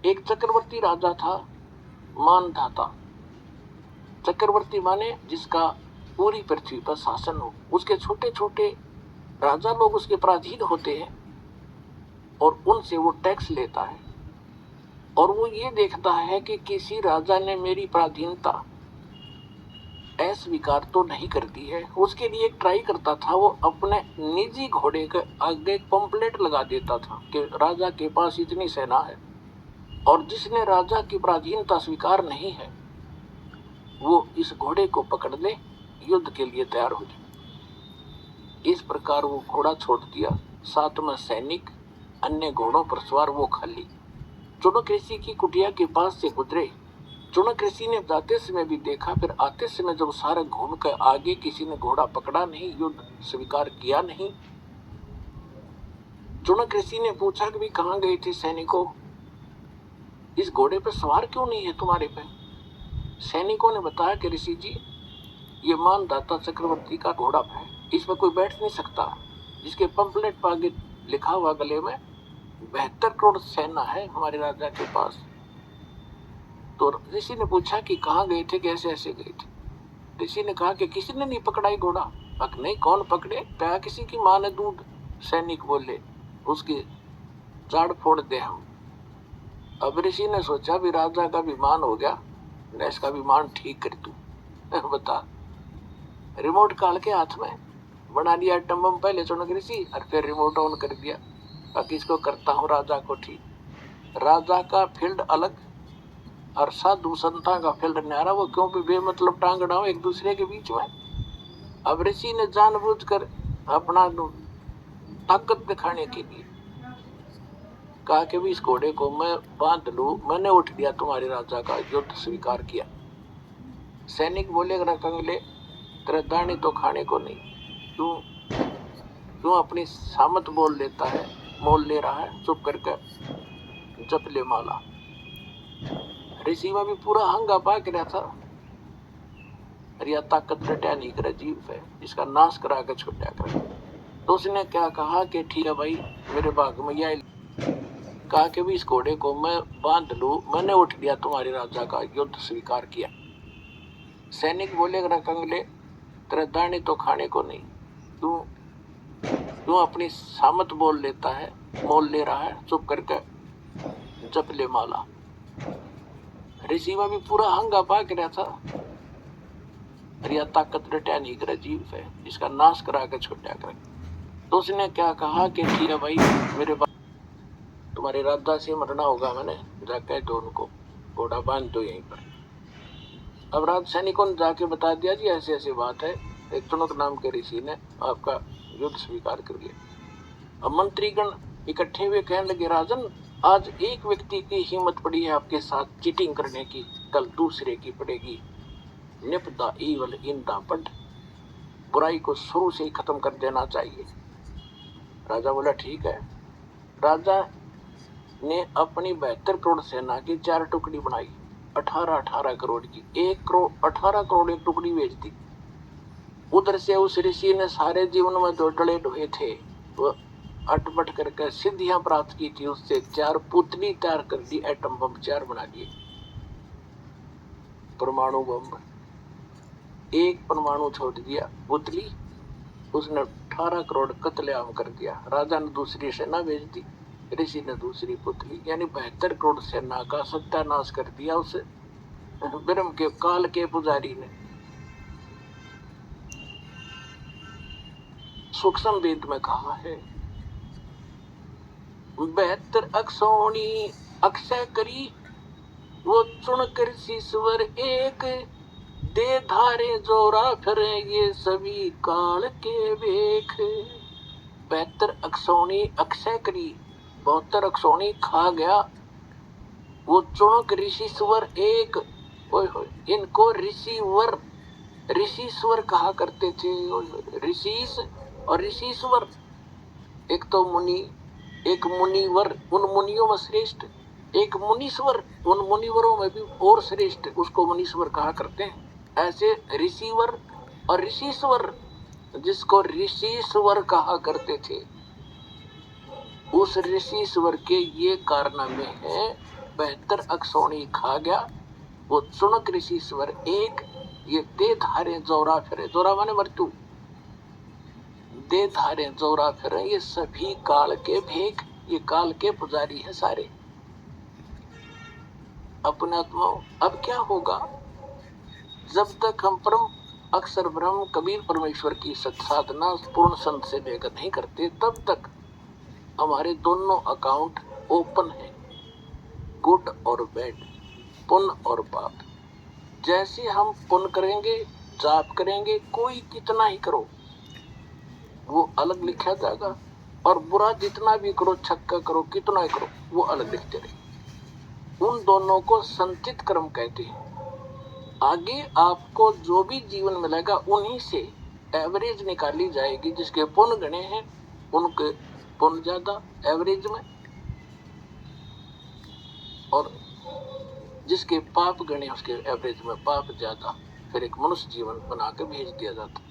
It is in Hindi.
एक चक्रवर्ती राजा था, मानधाता। चक्रवर्ती माने जिसका पूरी पृथ्वी पर शासन हो। उसके छोटे छोटे राजा लोग उसके पराधीन होते हैं और उनसे वो टैक्स लेता है और वो ये देखता है कि किसी राजा ने मेरी पराधीनता अस्वीकार तो नहीं कर दी है। उसके लिए एक ट्राई करता था, वो अपने निजी घोड़े के आगे एक पंपलेट लगा देता था कि राजा के पास इतनी सेना है और जिसने राजा की पराधीनता स्वीकार नहीं है वो इस घोड़े को पकड़ ले, युद्ध के लिए तैयार हो जाए। इस प्रकार वो घोड़ा छोड़ दिया, साथ में सैनिक, अन्य घोड़ों पर सवार वो खाली। चुनक ऋषि की कुटिया के पास से गुजरे। चुनक ऋषि ने जाते समय भी देखा, फिर आते समय जब सारे घूम कर आगे किसी ने घोड़ा पकड़ा नहीं, युद्ध स्वीकार किया नहीं। चुनक ऋषि ने पूछा कि भी कहाँ गए थे सैनिकों, इस घोड़े पे सवार क्यों नहीं है तुम्हारे पे? सैनिकों ने बताया कि ऋषि जी, ये मानधाता चक्रवर्ती का घोड़ा है, इसमें कोई बैठ नहीं सकता। जिसके पंपलेट पर आगे लिखा हुआ गले में 72 करोड़ सेना है हमारे राजा के पास। तो ऋषि ने पूछा कि कहाँ गए थे, कैसे ऐसे गए थे? ऋषि ने कहा कि किसी ने नहीं पकड़ा ही घोड़ा। नहीं, कौन पकड़े? क्या किसी की माँ ने दूध? सैनिक बोले, उसकी जाड़ फोड़ दे हम। अब ऋषि ने सोचा भी राजा का विमान हो गया, मैं इसका विमान ठीक कर दूं। बता, रिमोट काल के हाथ में बना दिया एटम बम पहले चुनक ऋषि और फिर रिमोट ऑन कर दिया। बाकी इसको करता हूँ राजा को ठीक। राजा का फील्ड अलग और साधु संता का फील्ड न्यारा। वो क्यों भी बेमतलब टांग अड़ाओ एक दूसरे के बीच में। अब ऋषि ने जानबूझकर अपना ताकत दिखाने के लिए कहा कि भी इस घोड़े को मैं बांध लूं, मैंने उठ दिया तुम्हारे राजा का, युद्ध स्वीकार किया। सैनिक बोले, कंगले, तेरे दाने तो खाने को नहीं, तू अपनी सामत बोल लेता है, मोल ले रहा है, चुप करके जप ले माला। ऋषि में भी पूरा हंगा पाक रहा था, अरे ताकत रटा नहीं करे जीव है, इसका नाश करा के छुट्या कर। तो उसने क्या कहा कि ठीक है भाई, मेरे भाग में यह कहा कि भी इस घोड़े को मैं बांध लूं, मैंने उठ दिया तुम्हारे राजा का, युद्ध स्वीकार किया। सैनिक बोले, कंगले, तेरे दाने तो खाने को नहीं, तू अपनी सामत बोल लेता है, मोल ले रहा है, चुप करके जप ले माला। ऋषि में भी पूरा हंगा पाक रहा था, अरे ताकत रटा नहीं करे जीव है, इसका नाश करा के छुट्या कर। तो उसने क्या कहा कि ठीक है भाई, मेरे तुम्हारे राजा से मरना होगा, मैंने जाके दो उनको घोड़ा बांध दो यहीं पर। अब राज सैनिकों ने जाके बता दिया, जी ऐसे ऐसी बात है, एक चुनक नाम के ऋषि ने आपका युद्ध स्वीकार कर लिया। अब मंत्रीगण इकट्ठे हुए कहने लगे, राजन, आज एक व्यक्ति की हिम्मत पड़ी है आपके साथ चीटिंग करने की, कल दूसरे की पड़ेगी। Nip the evil in the bud, बुराई को शुरू से ही खत्म कर देना चाहिए। राजा बोला, ठीक है। राजा ने अपनी 72 करोड़ सेना की 4 टुकड़ी बनाई, 18 करोड़ की। 1 करोड़ 18 करोड़ एक टुकड़ी भेज दी। उधर से उस ऋषि ने सारे जीवन में जो डले ढोए थे वो अटपट करके सिद्धियां प्राप्त की थी, उससे 4 पुतली तैयार कर दी, एटम बम 4 बना दिए, परमाणु बम। एक परमाणु छोड़ दिया पुतली, उसने 18 करोड़ कत्लेआम कर दिया। राजा ने दूसरी सेना भेज दी, ऋषि ने दूसरी पुतली, यानी 72 करोड़ सेना का सत्यानाश कर दिया उस ब्रह्म के काल के पुजारी ने। सूक्ष्म वेद में कहा है, 72 अक्षौणी अक्षय करी, वो चुनकर शीश्वर एक, दे धारे जोरा फिरे ये सभी काल के वेख। 72 अक्षौणी अक्षय करी, 72 अक्षौणी खा गया, वो चुनक ऋषिश्वर एक। ओए होए, इनको ऋषिवर ऋषिश्वर कहा करते थे। ऋषिस और ऋषिश्वर, एक तो मुनि, एक मुनिवर, उन मुनियों में श्रेष्ठ, एक मुनीश्वर, उन मुनिवरों में भी और श्रेष्ठ, उसको मुनीश्वर कहा करते हैं। ऐसे ऋषिवर और ऋषिश्वर, जिसको ऋषिश्वर कहा करते थे, उस ऋषिश्वर के ये कारनामे हैं 72 अक्षौणी खा गया, वो चुनक ऋषि स्वर एक, ये दे धारे जोरा फिरे, जोरा माने मृत्यु, दे धारे जोरा फिरे, ये सभी काल के भेग, ये काल के पुजारी है सारे। अपने आत्मा अब क्या होगा, जब तक हम परम अक्षर ब्रह्म कबीर परमेश्वर की सत साधना पूर्ण संत से लेकर नहीं करते, तब तक हमारे दोनों अकाउंट ओपन है, गुड और बैड, पुण्य और पाप। जैसे हम पुण्य करेंगे, जाप करेंगे, कोई कितना ही करो वो अलग लिखा जाएगा, और बुरा जितना भी करो, छक्का करो, कितना ही करो, वो अलग लिखते रहे। उन दोनों को संचित कर्म कहते हैं। आगे आपको जो भी जीवन मिलेगा उन्हीं से एवरेज निकाली जाएगी। जिसके पुण्य गणे हैं उनके पुण्य ज्यादा एवरेज में, और जिसके पाप गणे उसके एवरेज में पाप ज्यादा। फिर एक मनुष्य जीवन बना के भेज दिया जाता।